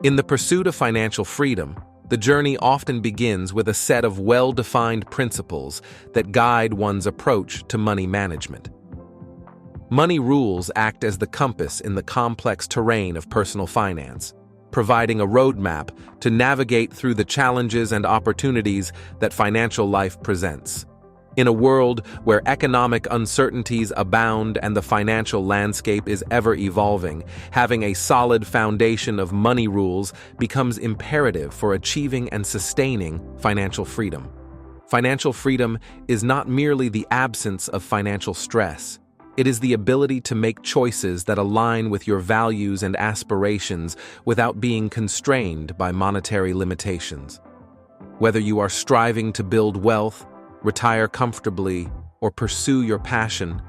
In the pursuit of financial freedom, the journey often begins with a set of well-defined principles that guide one's approach to money management. Money rules act as the compass in the complex terrain of personal finance, providing a roadmap to navigate through the challenges and opportunities that financial life presents. In a world where economic uncertainties abound and the financial landscape is ever evolving, having a solid foundation of money rules becomes imperative for achieving and sustaining financial freedom. Financial freedom is not merely the absence of financial stress. It is the ability to make choices that align with your values and aspirations without being constrained by monetary limitations. Whether you are striving to build wealth, retire comfortably, or pursue your passion,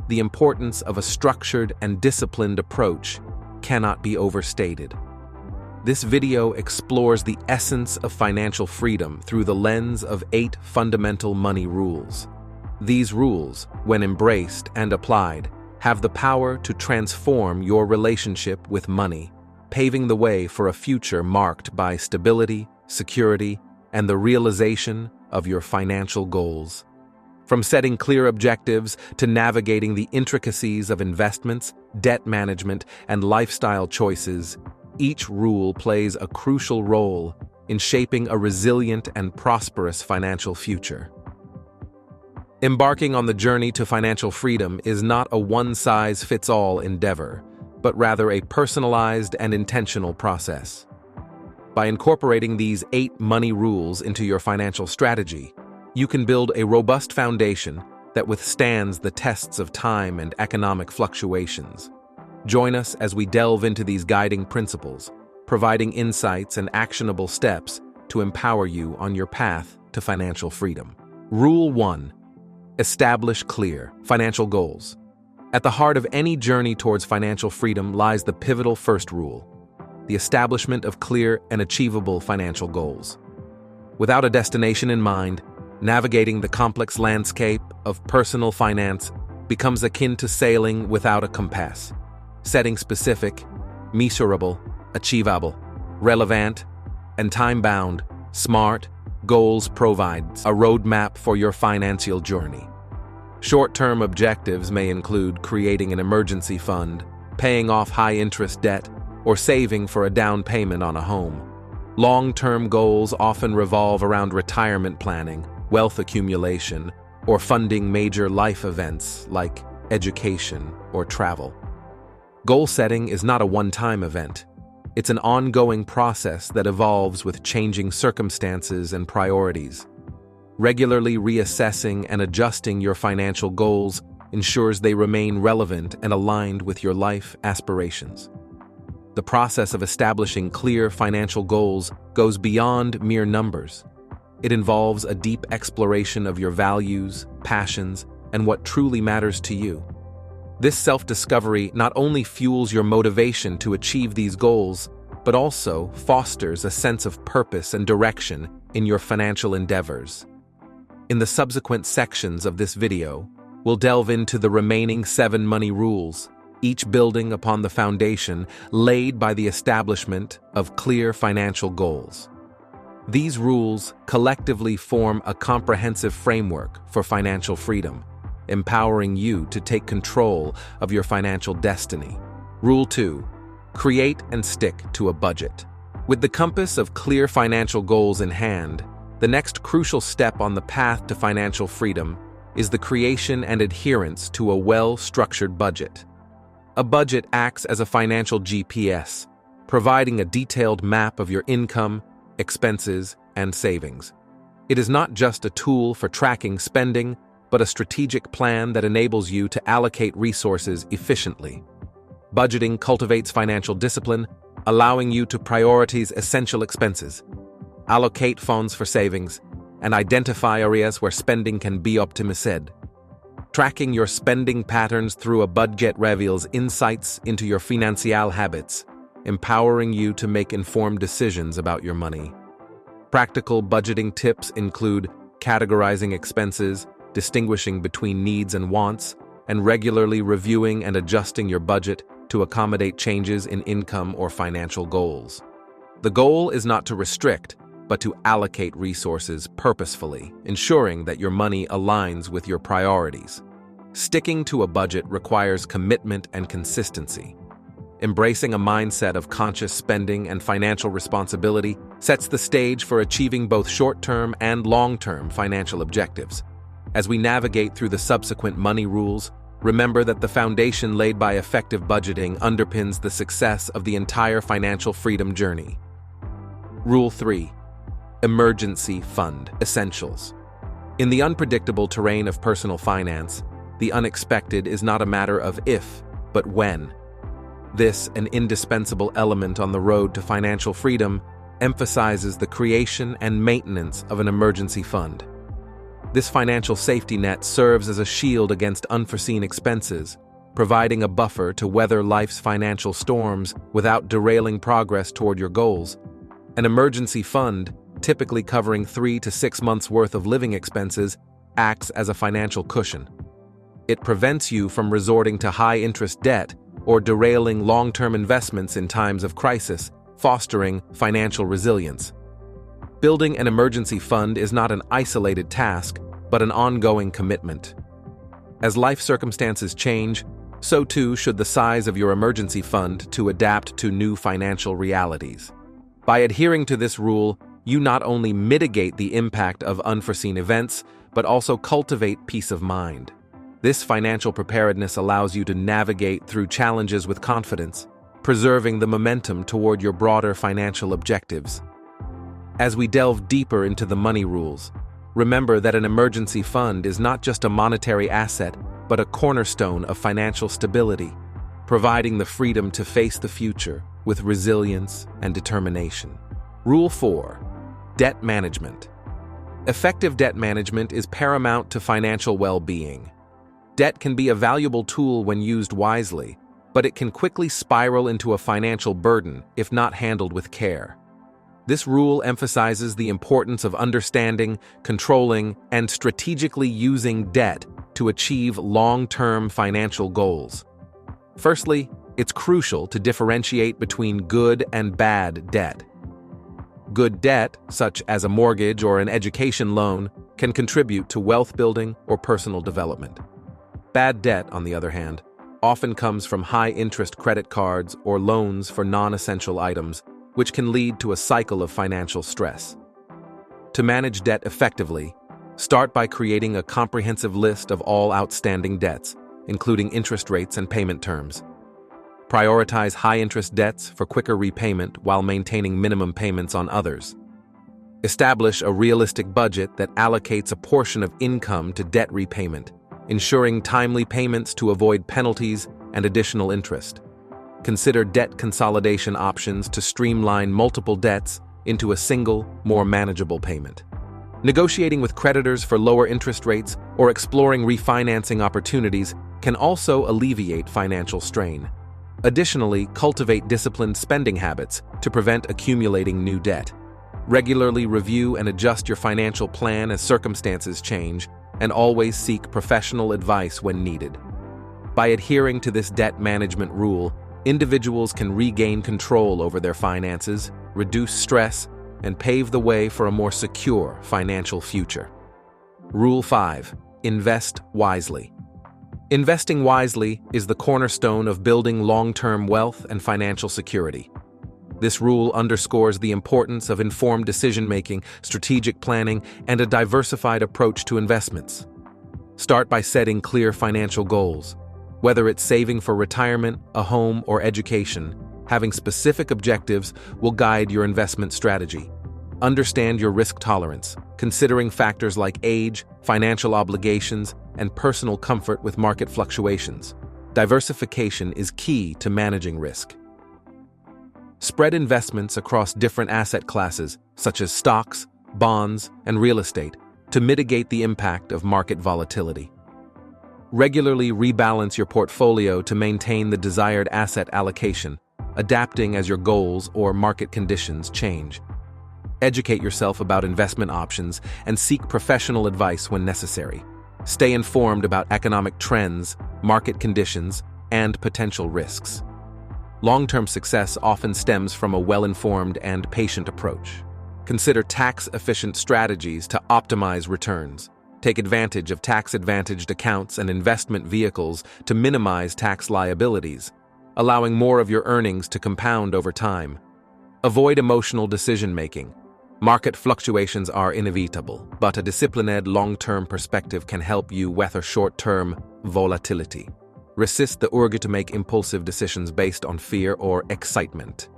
the importance of a structured and disciplined approach cannot be overstated. This video explores the essence of financial freedom through the lens of 8 fundamental money rules. These rules, when embraced and applied, have the power to transform your relationship with money, paving the way for a future marked by stability, security, and the realization of your financial goals. From setting clear objectives to navigating the intricacies of investments, debt management, and lifestyle choices, each rule plays a crucial role in shaping a resilient and prosperous financial future. Embarking on the journey to financial freedom is not a one-size-fits-all endeavor, but rather a personalized and intentional process. By incorporating these 8 money rules into your financial strategy, you can build a robust foundation that withstands the tests of time and economic fluctuations. Join us as we delve into these guiding principles, providing insights and actionable steps to empower you on your path to financial freedom. Rule 1. Establish clear financial goals. At the heart of any journey towards financial freedom lies the pivotal first rule: the establishment of clear and achievable financial goals. Without a destination in mind, navigating the complex landscape of personal finance becomes akin to sailing without a compass. Setting specific, measurable, achievable, relevant, and time-bound, smart goals provides a roadmap for your financial journey. Short-term objectives may include creating an emergency fund, paying off high-interest debt, or saving for a down payment on a home. Long-term goals often revolve around retirement planning, wealth accumulation, or funding major life events like education or travel. Goal setting is not a one-time event. It's an ongoing process that evolves with changing circumstances and priorities. Regularly reassessing and adjusting your financial goals ensures they remain relevant and aligned with your life aspirations. The process of establishing clear financial goals goes beyond mere numbers. It involves a deep exploration of your values, passions, and what truly matters to you. This self-discovery not only fuels your motivation to achieve these goals, but also fosters a sense of purpose and direction in your financial endeavors. In the subsequent sections of this video, we'll delve into the remaining 7 money rules, each building upon the foundation laid by the establishment of clear financial goals. These rules collectively form a comprehensive framework for financial freedom, empowering you to take control of your financial destiny. Rule 2. Create and stick to a budget. With the compass of clear financial goals in hand, the next crucial step on the path to financial freedom is the creation and adherence to a well-structured budget. A budget acts as a financial GPS, providing a detailed map of your income, expenses, and savings. It is not just a tool for tracking spending, but a strategic plan that enables you to allocate resources efficiently. Budgeting cultivates financial discipline, allowing you to prioritize essential expenses, allocate funds for savings, and identify areas where spending can be optimized. Tracking your spending patterns through a budget reveals insights into your financial habits, empowering you to make informed decisions about your money. Practical budgeting tips include categorizing expenses, distinguishing between needs and wants, and regularly reviewing and adjusting your budget to accommodate changes in income or financial goals. The goal is not to restrict, but to allocate resources purposefully, ensuring that your money aligns with your priorities. Sticking to a budget requires commitment and consistency. Embracing a mindset of conscious spending and financial responsibility sets the stage for achieving both short-term and long-term financial objectives. As we navigate through the subsequent money rules, remember that the foundation laid by effective budgeting underpins the success of the entire financial freedom journey. Rule 3. Emergency Fund Essentials. In the unpredictable terrain of personal finance, the unexpected is not a matter of if, but when. This, an indispensable element on the road to financial freedom, emphasizes the creation and maintenance of an emergency fund. This financial safety net serves as a shield against unforeseen expenses, providing a buffer to weather life's financial storms without derailing progress toward your goals. An emergency fund, typically covering 3 to 6 months' worth of living expenses, acts as a financial cushion. It prevents you from resorting to high-interest debt or derailing long-term investments in times of crisis, fostering financial resilience. Building an emergency fund is not an isolated task, but an ongoing commitment. As life circumstances change, so too should the size of your emergency fund to adapt to new financial realities. By adhering to this rule, you not only mitigate the impact of unforeseen events, but also cultivate peace of mind. This financial preparedness allows you to navigate through challenges with confidence, preserving the momentum toward your broader financial objectives. As we delve deeper into the money rules, remember that an emergency fund is not just a monetary asset, but a cornerstone of financial stability, providing the freedom to face the future with resilience and determination. Rule 4. Debt management. Effective debt management is paramount to financial well-being. Debt can be a valuable tool when used wisely, but it can quickly spiral into a financial burden if not handled with care. This rule emphasizes the importance of understanding, controlling, and strategically using debt to achieve long-term financial goals. Firstly, it's crucial to differentiate between good and bad debt. Good debt, such as a mortgage or an education loan, can contribute to wealth building or personal development. Bad debt, on the other hand, often comes from high-interest credit cards or loans for non-essential items, which can lead to a cycle of financial stress. To manage debt effectively, start by creating a comprehensive list of all outstanding debts, including interest rates and payment terms. Prioritize high-interest debts for quicker repayment while maintaining minimum payments on others. Establish a realistic budget that allocates a portion of income to debt repayment, ensuring timely payments to avoid penalties and additional interest. Consider debt consolidation options to streamline multiple debts into a single, more manageable payment. Negotiating with creditors for lower interest rates or exploring refinancing opportunities can also alleviate financial strain. Additionally, cultivate disciplined spending habits to prevent accumulating new debt. Regularly review and adjust your financial plan as circumstances change, and always seek professional advice when needed. By adhering to this debt management rule, individuals can regain control over their finances, reduce stress, and pave the way for a more secure financial future. Rule 5. Invest wisely. Investing wisely is the cornerstone of building long-term wealth and financial security. This rule underscores the importance of informed decision-making, strategic planning, and a diversified approach to investments. Start by setting clear financial goals. Whether it's saving for retirement, a home, or education, having specific objectives will guide your investment strategy. Understand your risk tolerance, considering factors like age, financial obligations, and personal comfort with market fluctuations. Diversification is key to managing risk. Spread investments across different asset classes, such as stocks, bonds, and real estate, to mitigate the impact of market volatility. Regularly rebalance your portfolio to maintain the desired asset allocation, adapting as your goals or market conditions change. Educate yourself about investment options and seek professional advice when necessary. Stay informed about economic trends, market conditions, and potential risks. Long-term success often stems from a well-informed and patient approach. Consider tax-efficient strategies to optimize returns. Take advantage of tax-advantaged accounts and investment vehicles to minimize tax liabilities, allowing more of your earnings to compound over time. Avoid emotional decision-making. Market fluctuations are inevitable, but a disciplined long-term perspective can help you weather short-term volatility. Resist the urge to make impulsive decisions based on fear or excitement.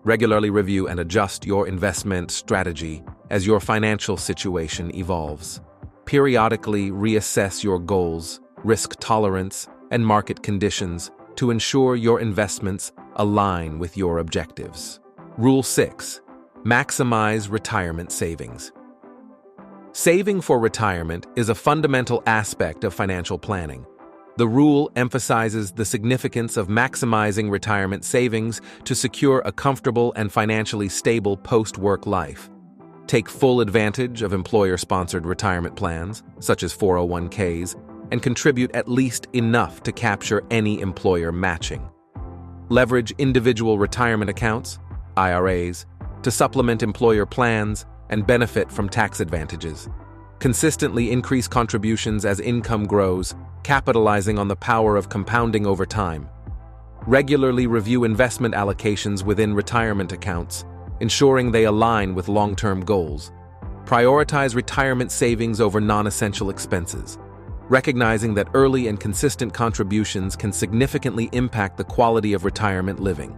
Regularly review and adjust your investment strategy as your financial situation evolves. Periodically reassess your goals, risk tolerance, and market conditions to ensure your investments align with your objectives. Rule 6. Maximize retirement savings. Saving for retirement is a fundamental aspect of financial planning. The rule emphasizes the significance of maximizing retirement savings to secure a comfortable and financially stable post-work life. Take full advantage of employer-sponsored retirement plans, such as 401ks, and contribute at least enough to capture any employer matching. Leverage individual retirement accounts, IRAs, to supplement employer plans and benefit from tax advantages. Consistently increase contributions as income grows, capitalizing on the power of compounding over time. Regularly review investment allocations within retirement accounts, ensuring they align with long-term goals. Prioritize retirement savings over non-essential expenses, recognizing that early and consistent contributions can significantly impact the quality of retirement living.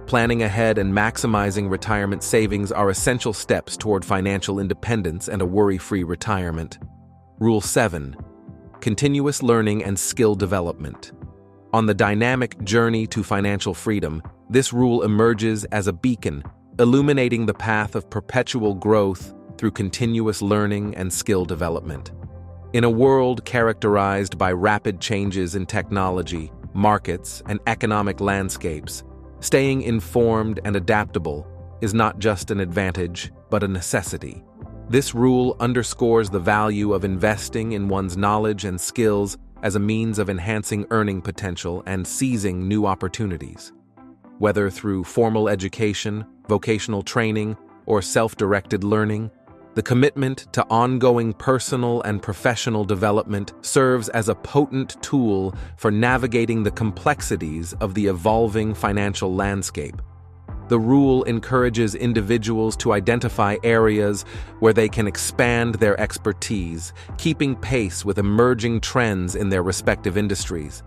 Planning ahead and maximizing retirement savings are essential steps toward financial independence and a worry-free retirement. Rule 7. Continuous learning and skill development. On the dynamic journey to financial freedom, this rule emerges as a beacon, illuminating the path of perpetual growth through continuous learning and skill development. In a world characterized by rapid changes in technology, markets, and economic landscapes, staying informed and adaptable is not just an advantage, but a necessity. This rule underscores the value of investing in one's knowledge and skills as a means of enhancing earning potential and seizing new opportunities. Whether through formal education, vocational training, or self-directed learning, the commitment to ongoing personal and professional development serves as a potent tool for navigating the complexities of the evolving financial landscape. The rule encourages individuals to identify areas where they can expand their expertise, keeping pace with emerging trends in their respective industries.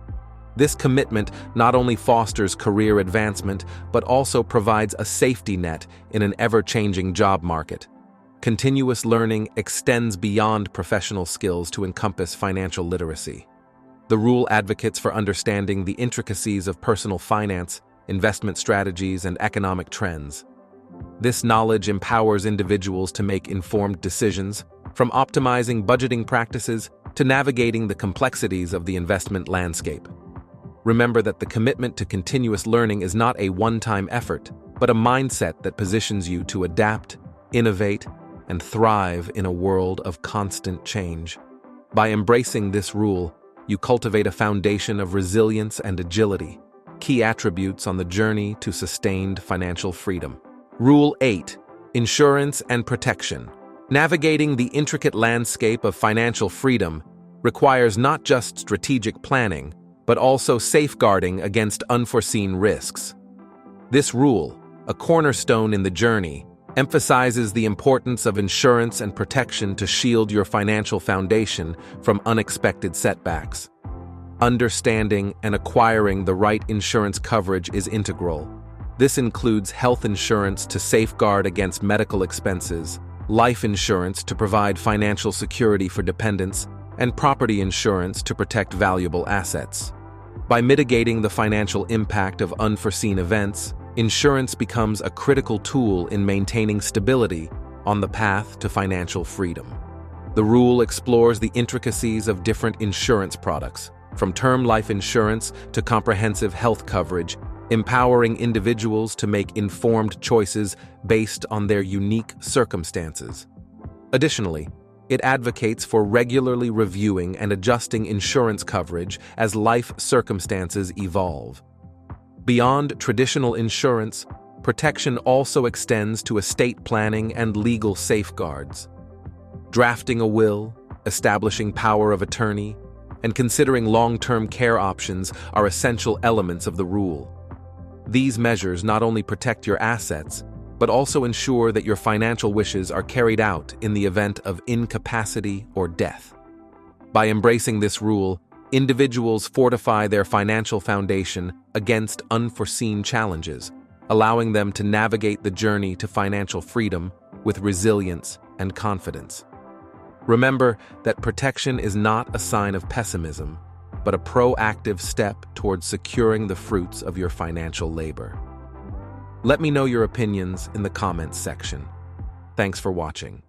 This commitment not only fosters career advancement, but also provides a safety net in an ever-changing job market. Continuous learning extends beyond professional skills to encompass financial literacy. The rule advocates for understanding the intricacies of personal finance, investment strategies, and economic trends. This knowledge empowers individuals to make informed decisions, from optimizing budgeting practices to navigating the complexities of the investment landscape. Remember that the commitment to continuous learning is not a one-time effort, but a mindset that positions you to adapt, innovate, and thrive in a world of constant change. By embracing this rule, you cultivate a foundation of resilience and agility, key attributes on the journey to sustained financial freedom. Rule 8. Insurance and protection. Navigating the intricate landscape of financial freedom requires not just strategic planning, but also safeguarding against unforeseen risks. This rule, a cornerstone in the journey, emphasizes the importance of insurance and protection to shield your financial foundation from unexpected setbacks. Understanding and acquiring the right insurance coverage is integral. This includes health insurance to safeguard against medical expenses, life insurance to provide financial security for dependents, and property insurance to protect valuable assets. By mitigating the financial impact of unforeseen events, insurance becomes a critical tool in maintaining stability on the path to financial freedom. The rule explores the intricacies of different insurance products, from term life insurance to comprehensive health coverage, empowering individuals to make informed choices based on their unique circumstances. Additionally, it advocates for regularly reviewing and adjusting insurance coverage as life circumstances evolve. Beyond traditional insurance, protection also extends to estate planning and legal safeguards. Drafting a will, establishing power of attorney, and considering long-term care options are essential elements of the rule. These measures not only protect your assets, but also ensure that your financial wishes are carried out in the event of incapacity or death. By embracing this rule, individuals fortify their financial foundation against unforeseen challenges, allowing them to navigate the journey to financial freedom with resilience and confidence. Remember that protection is not a sign of pessimism, but a proactive step towards securing the fruits of your financial labor. Let me know your opinions in the comments section. Thanks for watching.